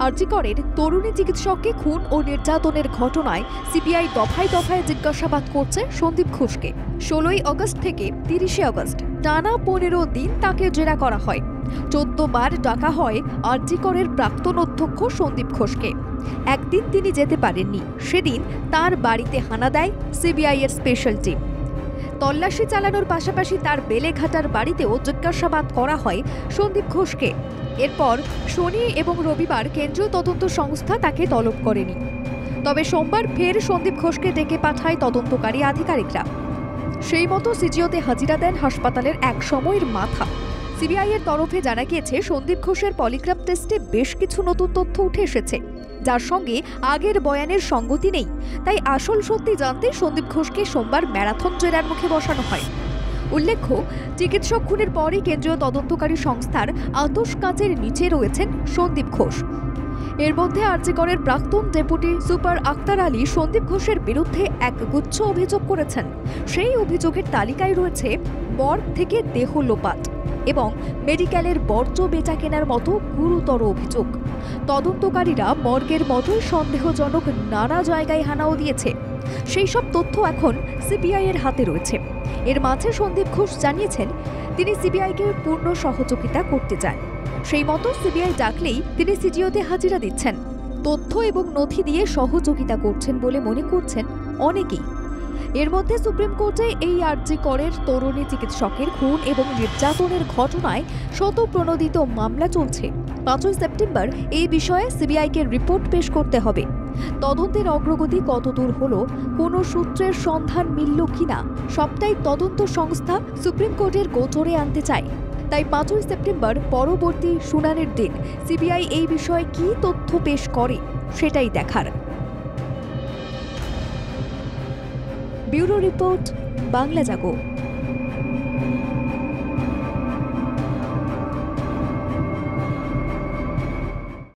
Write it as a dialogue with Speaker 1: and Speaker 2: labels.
Speaker 1: আরজি করের তরুণী চিকিৎসককে খুন ও নির্যাতনের ঘটনায় সিবিআই দফায় দফায় জিজ্ঞাসাবাদ করছে সন্দীপ ঘোষকে। 16ই আগস্ট থেকে 30শে আগস্ট টানা 15 দিন তাকে জেরা করা হয়। 14 বার ডাকা হয় আরজি করের প্রাক্তন অধ্যক্ষ সন্দীপ ঘোষকে। একদিন তিনি যেতে পারেননি। সেদিন তার বাড়িতে হানা দেয় সিবিআই এর স্পেশাল টিম। তল্লাশি চালানোর পাশাপাশি তার বেলেঘাটার বাড়িতেও জিজ্ঞাসাবাদ করা হয় সন্দীপ ঘোষকে। এরপর শনি এবং রবিবার কেন্দ্রীয় তদন্ত সংস্থা তাকে তলব করেনি। তবে সোমবার ফের সন্দীপ ঘোষকে ডেকে পাঠায় তদন্তকারী আধিকারিকরা। সেই মতো সিজিওতে হাজিরা দেন হাসপাতালের এক সময়ের মাথা। সিবিআই এর তরফে জানা গিয়েছে সন্দীপ ঘোষের পলিগ্রাফ টেস্টে বেশ কিছু নতুন তথ্য উঠে এসেছে, যার সঙ্গে আগের বয়ানের সঙ্গতি নেই। তাই আসল সত্যি জানতে সন্দীপ ঘোষকে সোমবার ম্যারাথন জেরার মুখে বসানো হয়। উল্লেখ্য, চিকিৎসক খুনের পরই কেন্দ্রীয় তদন্তকারী সংস্থার আতশ কাঁচের নিচে রয়েছেন সন্দীপ ঘোষ। এর মধ্যে আরজি করের প্রাক্তন ডেপুটি সুপার আক্তার আলী সন্দীপ ঘোষের বিরুদ্ধে এক গুচ্ছ অভিযোগ করেছেন। সেই অভিযোগের তালিকায় রয়েছে মর্গ থেকে দেহ লোপাট এবং মেডিকেলের বর্জ্য বেচা কেনার মতো গুরুতর অভিযোগ। তদন্তকারীরা মর্গের মতোই সন্দেহজনক নানা জায়গায় হানাও দিয়েছে। সেই সব তথ্য এখন সিবিআই এর হাতে রয়েছে। এর মাঝে সন্দীপ ঘোষ জানিয়েছেন তিনি সিবিআইকে পূর্ণ সহযোগিতা করতে চান। সেই মতো সিবিআই ডাকলেই তিনি সিজিওতে হাজিরা দিচ্ছেন। তথ্য এবং নথি দিয়ে সহযোগিতা করছেন বলে মনে করছেন অনেকেই। এর মধ্যে সুপ্রিম কোর্টে এই আরজি করের তরুণী চিকিৎসকের খুন এবং নির্যাতনের ঘটনায় শতপ্রণোদিত মামলা চলছে। 5ই সেপ্টেম্বর এই বিষয়ে সিবিআইকে রিপোর্ট পেশ করতে হবে। তদন্তের অগ্রগতি কতদূর হলো, কোনো সূত্রের সন্ধান মিলল কিনা, সবটাই তদন্ত সংস্থা সুপ্রিম কোর্টের গোচরে আনতে চায়। তাই 5ই সেপ্টেম্বর পরবর্তী শুনানির দিন সিবিআই এই বিষয়ে কী তথ্য পেশ করে সেটাই দেখার। ব্যুরো রিপোর্ট, বাংলা জাগো।